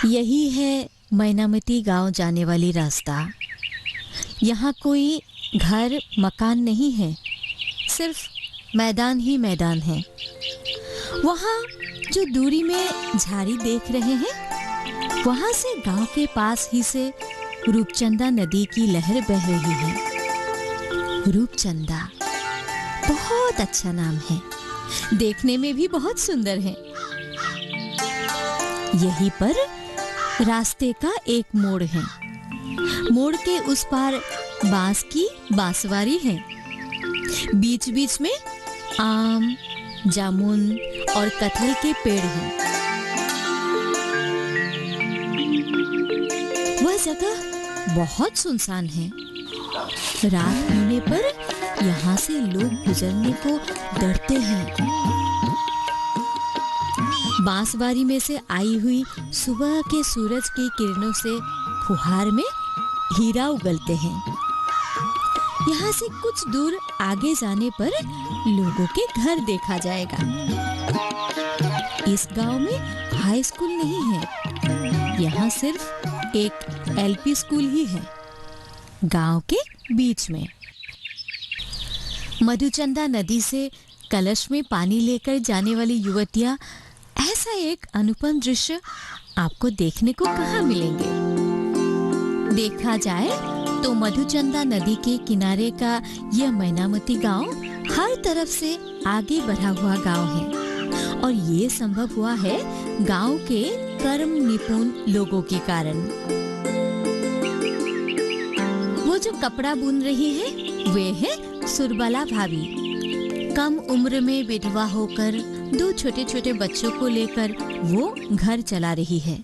यही है मैनामती गांव जाने वाली रास्ता। यहाँ कोई घर मकान नहीं है, सिर्फ मैदान ही मैदान है। वहाँ जो दूरी में झाड़ी देख रहे हैं, वहाँ से गांव के पास ही से रूपचंदा नदी की लहर बह रही है। रूपचंदा बहुत अच्छा नाम है, देखने में भी बहुत सुंदर है। यहीं पर रास्ते का एक मोड़ है। मोड़ के उस पार बांस की बांसवारी है। बीच बीच में आम, जामुन और कटहल के पेड़ हैं। वह जगह बहुत सुनसान है। रात होने पर यहाँ से लोग गुजरने को डरते हैं। बांसबारी में से आई हुई सुबह के सूरज की किरणों से फुहार में हीरा उगलते हैं। यहाँ से कुछ दूर आगे जाने पर लोगों के घर देखा जाएगा। इस गांव में हाई स्कूल नहीं है, यहाँ सिर्फ एक एलपी स्कूल ही है, गांव के बीच में। मधुचंदा नदी से कलश में पानी लेकर जाने वाली युवतियां, ऐसा एक अनुपम दृश्य आपको देखने को कहाँ मिलेंगे। देखा जाए तो मधुचंदा नदी के किनारे का यह मैनामती गांव हर तरफ से आगे बढ़ा हुआ गांव है, और ये संभव हुआ है गांव के कर्म निपुण लोगों के कारण। वो जो कपड़ा बुन रही है, वे है सुरबाला भाभी। कम उम्र में विधवा होकर 2 छोटे छोटे बच्चों को लेकर वो घर चला रही है।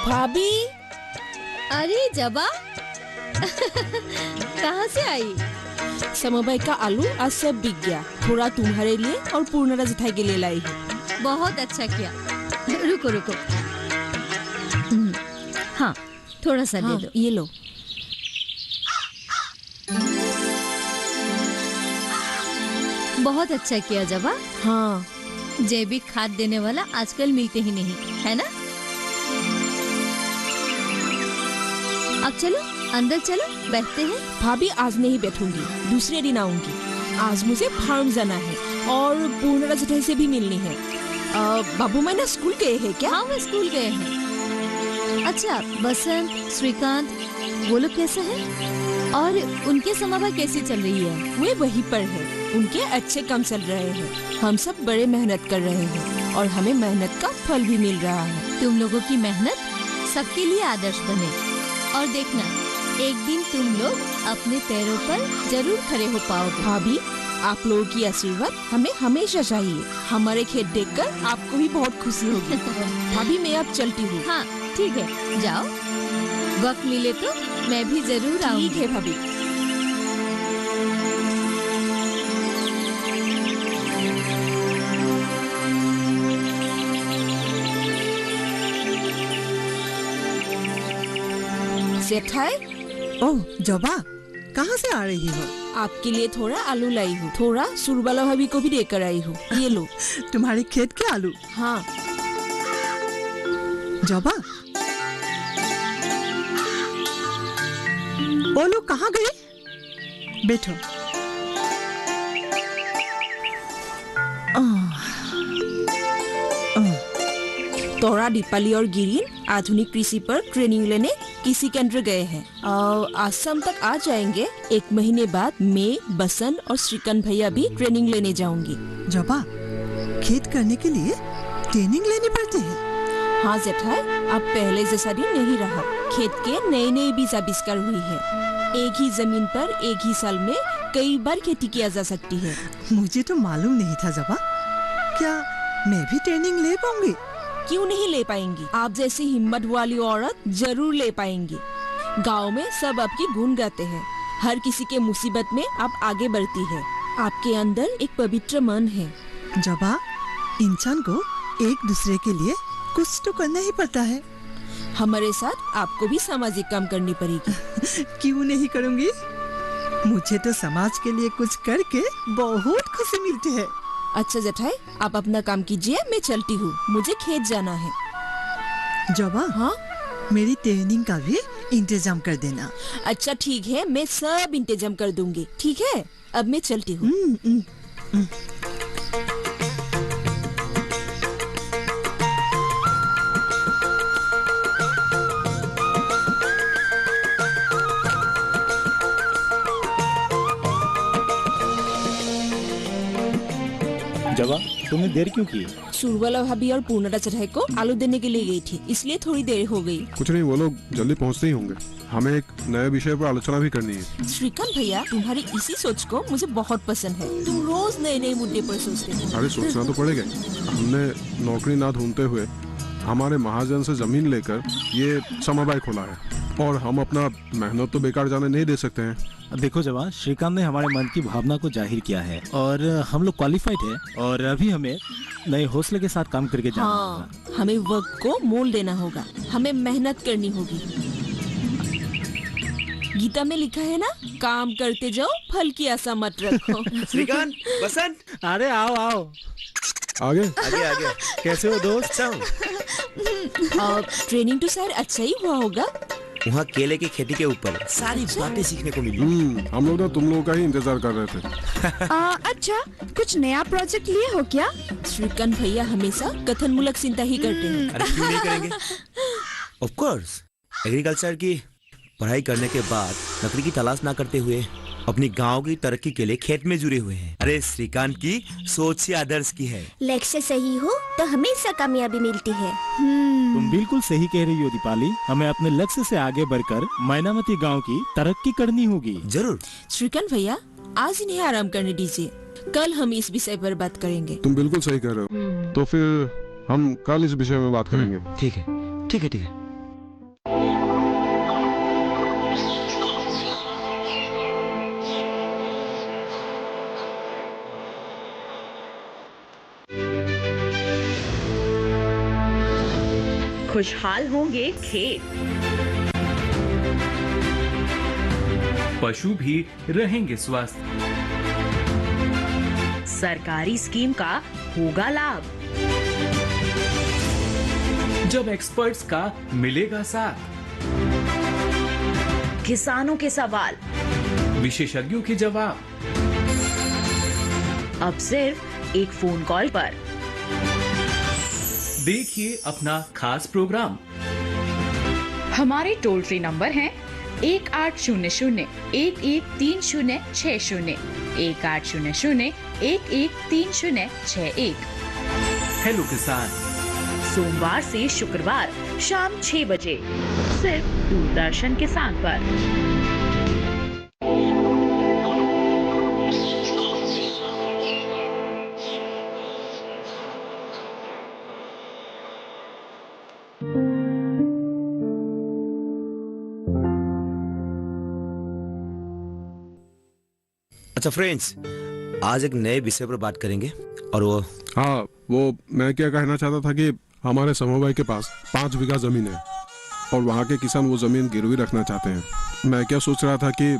भाभी, अरे जबा कहाँ से आई? समबाई का आलू आज सब बिक गया। थोड़ा तुम्हारे लिए और पूर्णरा जिठाई के लिए लाई हूँ। बहुत अच्छा किया। रुको रुको, हाँ थोड़ा सा दे दो। ये लो। बहुत अच्छा किया जबा। हाँ, जैविक खाद देने वाला आजकल मिलते ही नहीं, है ना? अब चलो अंदर चलो, बैठते हैं। भाभी आज नहीं बैठूंगी, दूसरे दिन आऊंगी। आज मुझे फार्म जाना है और पूर्णरा जिठाई से भी मिलनी है। बाबू मैना स्कूल गए हैं क्या? हाँ वो स्कूल गए हैं। अच्छा, बसंत, श्रीकांत, वो लोग कैसे हैं? और उनके समाभा कैसी चल रही है? वे वहीं पर है, उनके अच्छे काम चल रहे हैं। हम सब बड़े मेहनत कर रहे हैं और हमें मेहनत का फल भी मिल रहा है। तुम लोगों की मेहनत सबके लिए आदर्श बने, और देखना एक दिन तुम लोग अपने पैरों पर जरूर खड़े हो पाओगे। भाभी, आप लोगों की आशीर्वाद हमें हमेशा चाहिए। हमारे खेत देखकर आपको भी बहुत खुशी होगी। भाभी, मैं अब चलती हूँ। हाँ ठीक है, जाओ। वक्त मिले तो मैं भी जरूर आऊंगी। ठीक है भाभी। जेठाई, ओह जबा, कहाँ से आ रही हो? आपके लिए थोड़ा आलू लाई हूँ, थोड़ा सुरबाला भाभी को भी देकर आई हूँ। ये लो। तुम्हारे खेत के आलू? हाँ। जबा, वो लोग कहाँ गए? बैठो। तोरा, दीपाली और गिरीन आधुनिक कृषि पर ट्रेनिंग लेने किसी केंद्र गए हैं। आसाम तक आ जाएंगे। 1 महीने बाद मैं, बसंत और श्रीकांत भैया भी ट्रेनिंग लेने जाऊंगी। जबा, खेत करने के लिए ट्रेनिंग लेनी पड़ती है? हाँ जेठाई, अब पहले जैसा दिन नहीं रहा। खेत के नए नए बीज आविष्कार हुई है। एक ही जमीन पर एक ही साल में कई बार खेती किया जा सकती है। मुझे तो मालूम नहीं था जबा। क्या मैं भी ट्रेनिंग ले पाऊंगी? क्यों नहीं ले पाएंगी? आप जैसी हिम्मत वाली औरत जरूर ले पाएंगी। गांव में सब आपकी गुण गाते हैं। हर किसी के मुसीबत में आप आगे बढ़ती है। आपके अंदर एक पवित्र मन है। जबा, इंसान को एक दूसरे के लिए कुछ तो करना ही पड़ता है। हमारे साथ आपको भी सामाजिक काम करनी पड़ेगी। क्यों नहीं करूंगी? मुझे तो समाज के लिए कुछ करके बहुत खुशी मिलती है। अच्छा जेठाई, आप अपना काम कीजिए, मैं चलती हूँ, मुझे खेत जाना है। जवा, हाँ मेरी ट्रेनिंग का भी इंतजाम कर देना। अच्छा ठीक है, मैं सब इंतजाम कर दूंगी। ठीक है, अब मैं चलती हूँ। जवा, तुमने देर क्यों की? सुरवाला भाभी और पूर्णा चढ़ाई को आलू देने के लिए गई थी, इसलिए थोड़ी देर हो गई। कुछ नहीं, वो लोग जल्दी पहुंचते ही होंगे। हमें एक नए विषय पर आलोचना भी करनी है। श्रीकांत भैया, तुम्हारी इसी सोच को मुझे बहुत पसंद है। तुम रोज नए नए मुद्दे पर सोचते हो। अरे सोचना तो पड़ेगा। हमने नौकरी ना ढूंढते हुए हमारे महाजन से जमीन लेकर ये समवाय खोला है, और हम अपना मेहनत तो बेकार जाने नहीं दे सकते हैं। देखो जवान, श्रीकांत ने हमारे मन की भावना को जाहिर किया है और हम लोग क्वालिफाइड है और अभी हमें नए हौसले के साथ काम करके जाना हाँ, होगा। हमें वक्त को मोल देना होगा, हमें मेहनत करनी होगी। गीता में लिखा है ना, काम करते जाओ, फल की आशा मत रखो। श्रीकांत, बसंत, अरे आओ आओ, आगे आगे आगे। कैसे हो दोस्त? अच्छा हूँ। और ट्रेनिंग तो शायद अच्छा ही हुआ होगा। वहाँ केले की खेती के ऊपर सारी बातें सीखने को मिली। हम लोग ना तुम लोगों का ही इंतजार कर रहे थे। अच्छा, कुछ नया प्रोजेक्ट लिए हो क्या? श्रीकांत भैया हमेशा कथनमूलक चिंता ही करते हैं। अरे क्यों नहीं करेंगे? ऑफ कोर्स, एग्रीकल्चर की पढ़ाई करने के बाद नौकरी की तलाश ना करते हुए अपनी गांव की तरक्की के लिए खेत में जुड़े हुए हैं। अरे श्रीकांत की सोच से आदर्श की है। लक्ष्य सही हो तो हमेशा कामयाबी मिलती है। तुम बिल्कुल सही कह रही हो दीपाली। हमें अपने लक्ष्य से आगे बढ़कर मैनामती गांव की तरक्की करनी होगी। जरूर। श्रीकांत भैया, आज इन्हें आराम करने दीजिए, कल हम इस विषय पर बात करेंगे। तुम बिल्कुल सही कह रहे हो। तो फिर हम कल इस विषय में बात करेंगे। ठीक है, ठीक है, ठीक है। खुशहाल होंगे खेत, पशु भी रहेंगे स्वस्थ, सरकारी स्कीम का होगा लाभ, जब एक्सपर्ट्स का मिलेगा साथ, किसानों के सवाल, विशेषज्ञों के जवाब, अब सिर्फ एक फोन कॉल पर। देखिए अपना खास प्रोग्राम। हमारे टोल फ्री नंबर हैं 1800-113060, 1800-113061। हेलो किसान, सोमवार से शुक्रवार शाम 6 बजे सिर्फ दूरदर्शन किसान पर। अच्छा फ्रेंड्स, आज एक नए विषय पर बात करेंगे और वो मैं क्या कहना चाहता था कि हमारे समवाय के पास 5 बीघा जमीन है और वहाँ के किसान वो जमीन गिरवी रखना चाहते हैं। मैं क्या सोच रहा था कि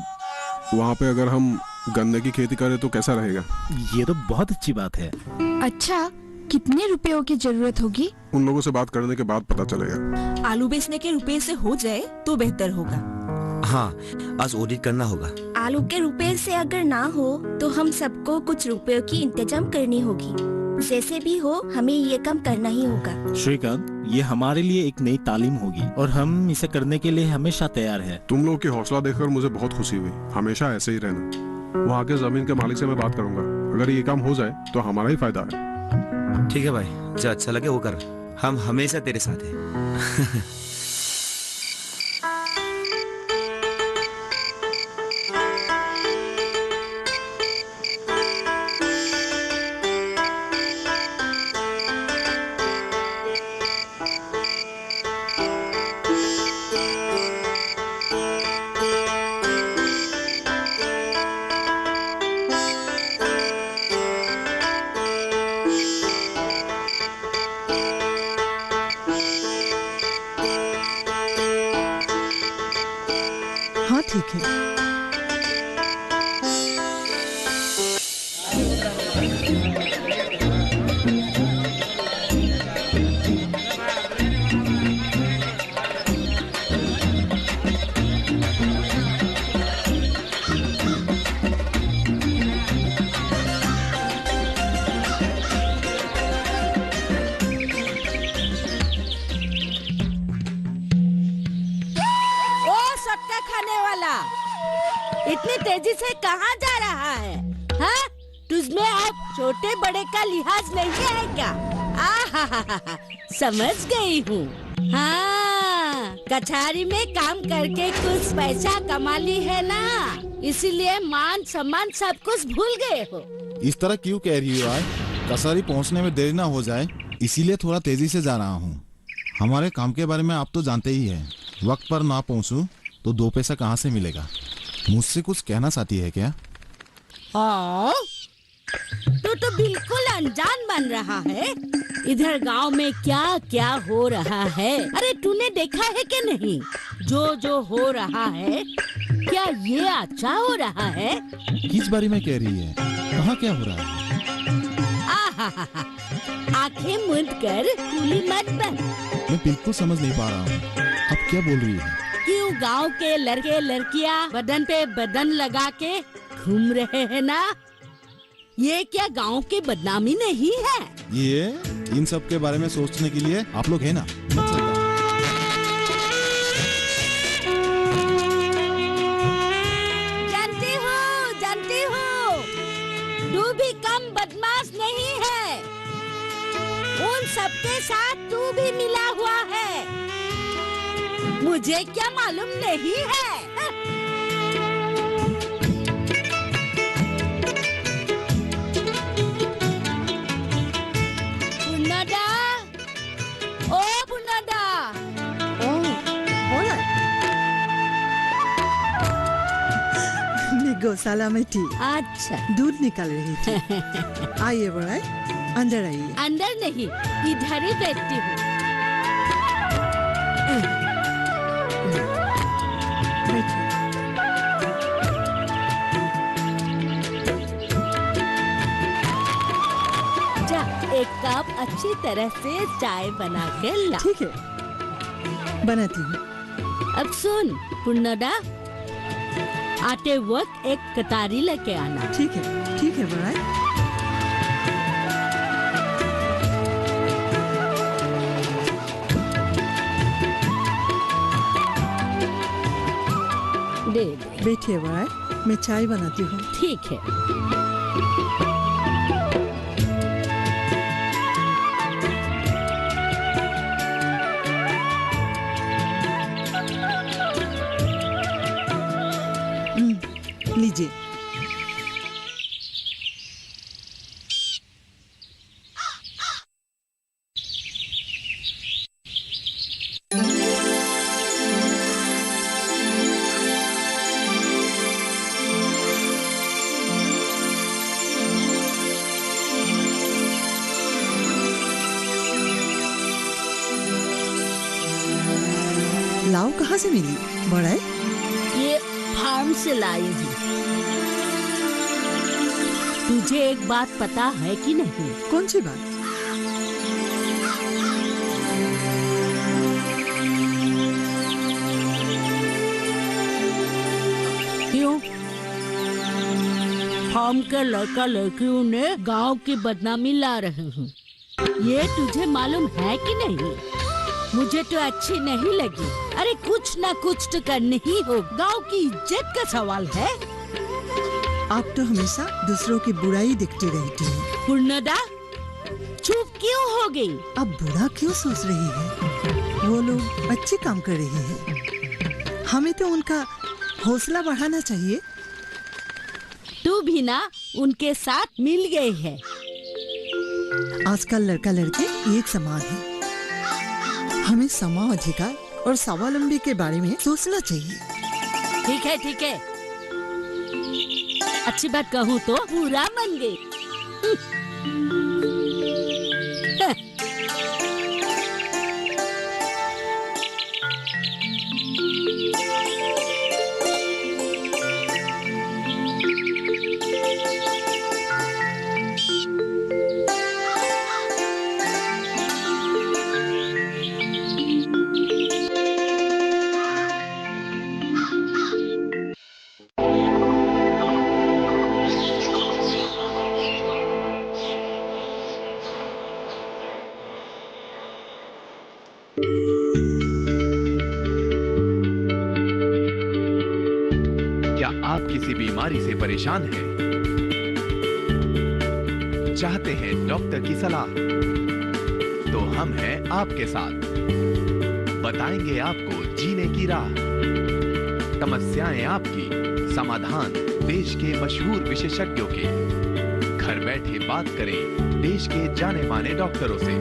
वहाँ पे अगर हम गन्ने की खेती करें तो कैसा रहेगा। ये तो बहुत अच्छी बात है। अच्छा, कितने रुपयों की जरूरत होगी? उन लोगों से बात करने के बाद पता चलेगा। आलू बेचने के रुपए से हो जाए तो बेहतर होगा। हाँ, आज ऑडिट करना होगा। आलू के रुपए से अगर ना हो तो हम सबको कुछ रुपयों की इंतजाम करनी होगी। जैसे भी हो, हमें ये काम करना ही होगा। श्रीकांत, ये हमारे लिए एक नई तालीम होगी और हम इसे करने के लिए हमेशा तैयार है। तुम लोग की हौसला देखकर मुझे बहुत खुशी हुई। हमेशा ऐसे ही रहना। वहाँ के जमीन के मालिक से मैं बात करूंगा। अगर ये काम हो जाए तो हमारा ही फायदा है। ठीक है भाई, जो अच्छा लगे वो कर। हम हमेशा तेरे साथ हैं। तेजी से कहाँ जा रहा है? हाँ? तुझमें अब छोटे बड़े का लिहाज नहीं है क्या? समझ गई हूँ। हाँ, कचहरी में काम करके कुछ पैसा कमा ली है ना, इसीलिए मान सम्मान सब कुछ भूल गए हो। इस तरह क्यों कह रही हो? कचहरी पहुंचने में देरी ना हो जाए, इसीलिए थोड़ा तेजी से जा रहा हूँ। हमारे काम के बारे में आप तो जानते ही हैं, वक्त पर ना पहुँचूं तो 2 पैसा कहाँ से मिलेगा। मुझसे कुछ कहना चाहती है क्या? हाँ, तू तो बिल्कुल अनजान बन रहा है। इधर गांव में क्या क्या हो रहा है, अरे तूने देखा है कि नहीं? जो हो रहा है, क्या ये अच्छा हो रहा है? किस बारे में कह रही है? कहाँ क्या हो रहा है? आंखें मूंद कर कूली मत बन। मैं बिल्कुल समझ नहीं पा रहा हूँ, अब क्या बोल रही है? क्यों गांव के लड़के लड़कियां बदन पे बदन लगा के घूम रहे हैं ना? ये क्या गांव की बदनामी नहीं है? ये इन सब के बारे में सोचने के लिए आप लोग है ना। जानती हूँ, तू भी कम बदमाश नहीं है। उन सबके साथ तू भी मिला हुआ है, मुझे क्या मालूम नहीं है? पुन्नादा, ओ पुन्नादा। मैं गौशाला में थी। अच्छा, दूध निकाल रही थी। आइए बड़ाई, अंदर आइए। अंदर नहीं, इधर ही बैठती हूँ। जा, एक कप अच्छी तरह से चाय बना के ला। ठीक है, बनाती हूँ। अब सुन पुन्नादा, आते वक्त एक कटारी लेके आना। ठीक है बड़ाई। दे। बैठिए बड़ाई, मैं चाय बनाती हूँ। ठीक है। लीजिए। लाव कहाँ से मिली बड़ाई? ये फार्म से लाई हूँ। तुझे एक बात पता है कि नहीं? कौन सी बात? क्यों? फार्म के लड़का लड़कियों ने गांव की बदनामी ला रहे हैं, ये तुझे मालूम है कि नहीं? मुझे तो अच्छी नहीं लगी। अरे कुछ ना कुछ तो करनी ही हो, गांव की इज्जत का सवाल है। आप तो हमेशा दूसरों की बुराई देखती रहती हैं। पुन्नादा, चुप क्यों हो गई? अब बुरा क्यों सोच रही है? वो लोग अच्छे काम कर रहे हैं, हमें तो उनका हौसला बढ़ाना चाहिए। तू भी ना उनके साथ मिल गई है। आजकल लड़का लड़के एक समान है, हमें समान अधिकार और स्वावलंबी के बारे में सोचना चाहिए। ठीक है। अच्छी बात कहूँ तो पूरा मन गई। बीमारी से परेशान हैं, चाहते हैं डॉक्टर की सलाह, तो हम हैं आपके साथ, बताएंगे आपको जीने की राह। समस्याएं आपकी, समाधान देश के मशहूर विशेषज्ञों के। घर बैठे बात करें देश के जाने माने डॉक्टरों से।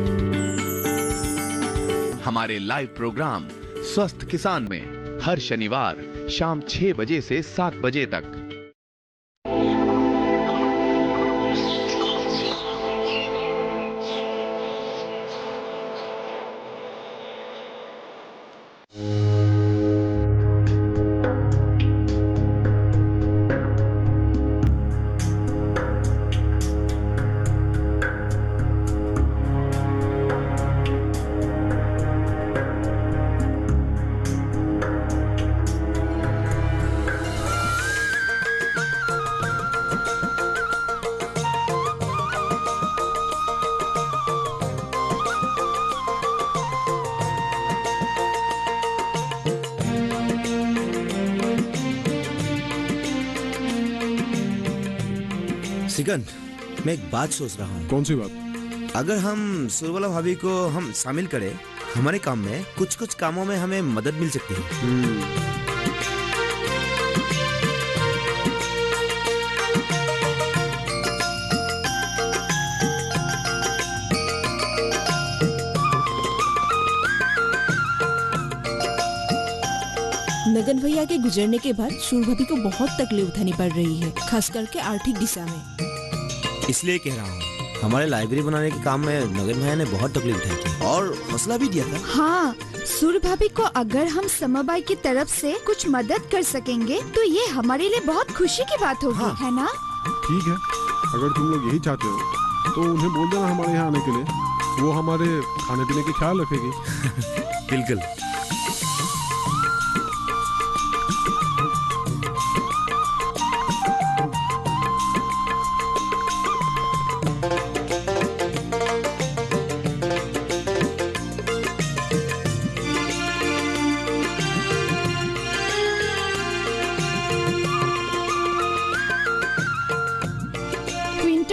हमारे लाइव प्रोग्राम स्वस्थ किसान में हर शनिवार शाम 6 बजे से 7 बजे तक। सिकंद, मैं एक बात सोच रहा हूँ। कौन सी बात? अगर हम सुरबाला भाभी को हम शामिल करें हमारे काम में, कुछ कुछ कामों में हमें मदद मिल सकती है। नगन भैया के गुजरने के बाद शूर भाभी को बहुत तकलीफ उठानी पड़ रही है, खास करके आर्थिक दिशा में। इसलिए कह रहा हूँ, हमारे लाइब्रेरी बनाने के काम में नगन भैया ने बहुत तकलीफ उठाई थी और हौसला भी दिया था। हाँ, सूर भाभी को अगर हम समबाई की तरफ से कुछ मदद कर सकेंगे तो ये हमारे लिए बहुत खुशी की बात होगी। हाँ। है ना? ठीक है, अगर तुम लोग यही चाहते हो तो उन्हें बोल देना हमारे यहाँ आने के लिए, वो हमारे खाने पीने की ख्याल रखेगी। बिल्कुल।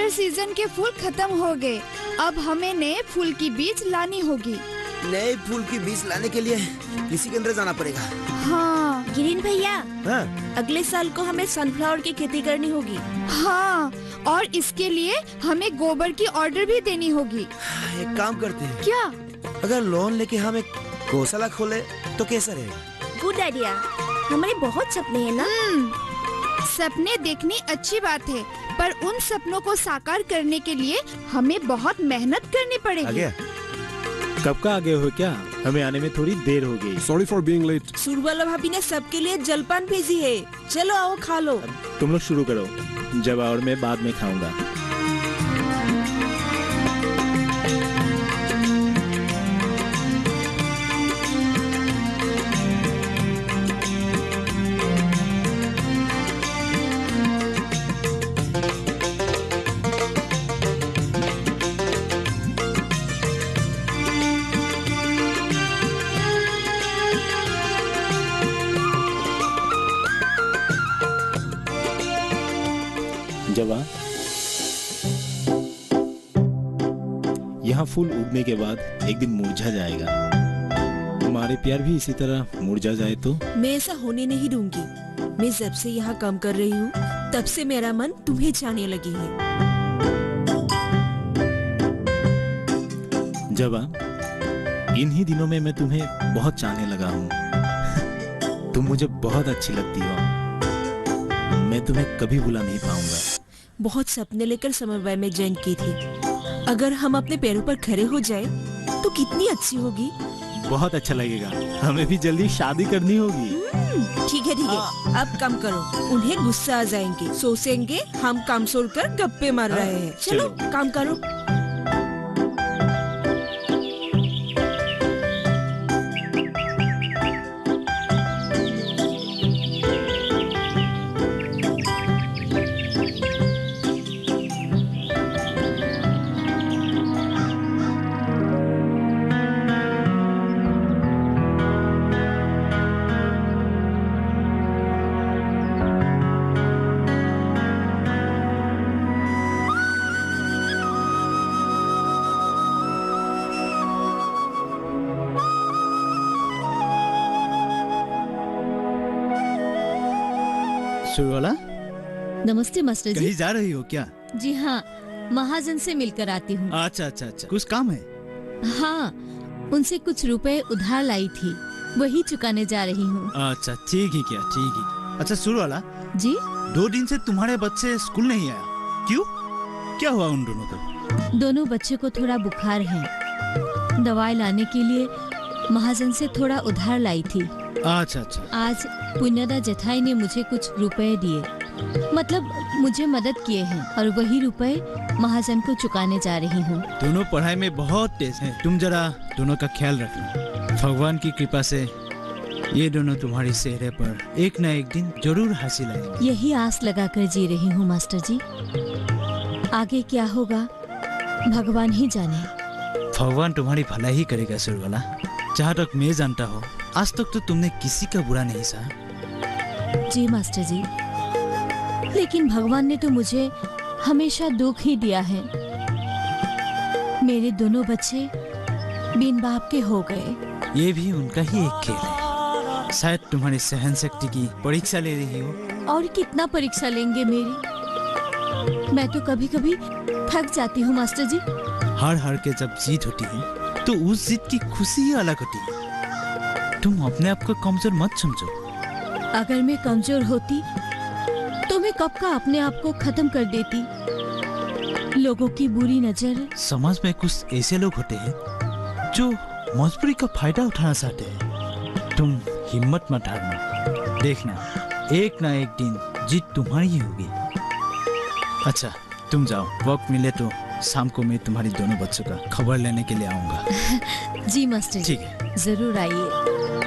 सीजन के फूल खत्म हो गए, अब हमें नए फूल की बीज लानी होगी। नए फूल की बीज लाने के लिए किसी के अंदर जाना पड़ेगा। हाँ। गिरीन भैया, हाँ? अगले साल को हमें सनफ्लावर की खेती करनी होगी। हाँ, और इसके लिए हमें गोबर की ऑर्डर भी देनी होगी। एक काम करते हैं। क्या? अगर लोन लेके हम एक गौशाला खोले तो कैसा रहेगा? Good idea. हमारे बहुत सपने हैं ना। सपने देखनी अच्छी बात है, पर उन सपनों को साकार करने के लिए हमें बहुत मेहनत करनी पड़ेगी। कब का आगे हो क्या? हमें आने में थोड़ी देर हो गई। Sorry for being late. Surbala भाभी ने सबके लिए जलपान भेजी है, चलो आओ खा लो। तुम लोग शुरू करो, जब और मैं बाद में खाऊंगा। जवा, यहाँ फूल उगने के बाद एक दिन मुरझा जाएगा। तुम्हारे प्यार भी इसी तरह मुरझा जाए तो? मैं ऐसा होने नहीं दूंगी। मैं जब से यहाँ काम कर रही हूँ तब से मेरा मन तुम्हें चाहने लगी है। जवा, इन्हीं दिनों में मैं तुम्हें बहुत चाहने लगा हूँ। तुम मुझे बहुत अच्छी लगती हो। मैं तुम्हें कभी भुला नहीं पाऊंगा। बहुत सपने लेकर समरबाई में ज्वाइन की थी। अगर हम अपने पैरों पर खड़े हो जाए तो कितनी अच्छी होगी। बहुत अच्छा लगेगा। हमें भी जल्दी शादी करनी होगी। ठीक है, अब काम करो। उन्हें गुस्सा आ जाएंगे, सोचेंगे हम काम छोड़कर गप्पे मार रहे हैं। चलो काम करो। सुरवाला, नमस्ते मास्टर जी। कहीं जा रही हो क्या? जी हाँ, महाजन से मिलकर आती हूँ। अच्छा अच्छा अच्छा, कुछ काम है? हाँ, उनसे कुछ रुपए उधार लाई थी, वही चुकाने जा रही हूँ। अच्छा ठीक ही क्या, ठीक ही। अच्छा सुरवाला जी, 2 दिन से तुम्हारे बच्चे स्कूल नहीं आया, क्यों? क्या हुआ उन दोनों को? दोनों बच्चे को थोड़ा बुखार है, दवाई लाने के लिए महाजन से थोड़ा उधार लाई थी। अच्छा अच्छा। आज पुण्यदा जेठाई ने मुझे कुछ रुपए दिए, मतलब मुझे मदद किए हैं, और वही रुपए महाजन को चुकाने जा रही हूँ। दोनों पढ़ाई में बहुत तेज हैं, तुम जरा दोनों का ख्याल रखना। भगवान की कृपा से ये दोनों तुम्हारे चेहरे पर एक न एक दिन जरूर हासिल आएंगे। यही आस लगाकर जी रही हूँ मास्टर जी, आगे क्या होगा भगवान ही जाने। भगवान तुम्हारी भलाई ही करेगा सुरवाला। जहाँ तक मैं जानता हूँ, आज तक तो तुमने किसी का बुरा नहीं सहा। जी मास्टर जी, लेकिन भगवान ने तो मुझे हमेशा दुख ही दिया है। मेरे दोनों बच्चे बिन बाप के हो गए। ये भी उनका ही एक खेल है। शायद तुम्हारी सहन शक्ति की परीक्षा ले रही हो। और कितना परीक्षा लेंगे मेरी? मैं तो कभी कभी थक जाती हूँ मास्टर जी। हार के जब जीत होती है तो उस जीत की खुशी ही अलग होती है। तुम अपने आप को कमजोर मत समझो। अगर मैं कमजोर होती तो मैं कब का अपने आप को खत्म कर देती। लोगों की बुरी नजर। समाज में कुछ ऐसे लोग होते हैं जो मजबूरी का फायदा उठाना चाहते हैं। तुम हिम्मत मत हारना, देखना एक ना एक दिन जीत तुम्हारी ही होगी। अच्छा तुम जाओ, वक्त मिले तो शाम को मैं तुम्हारी दोनों बच्चों का खबर लेने के लिए आऊंगा। जी मास्टर जी, ठीक है, जरूर आइए।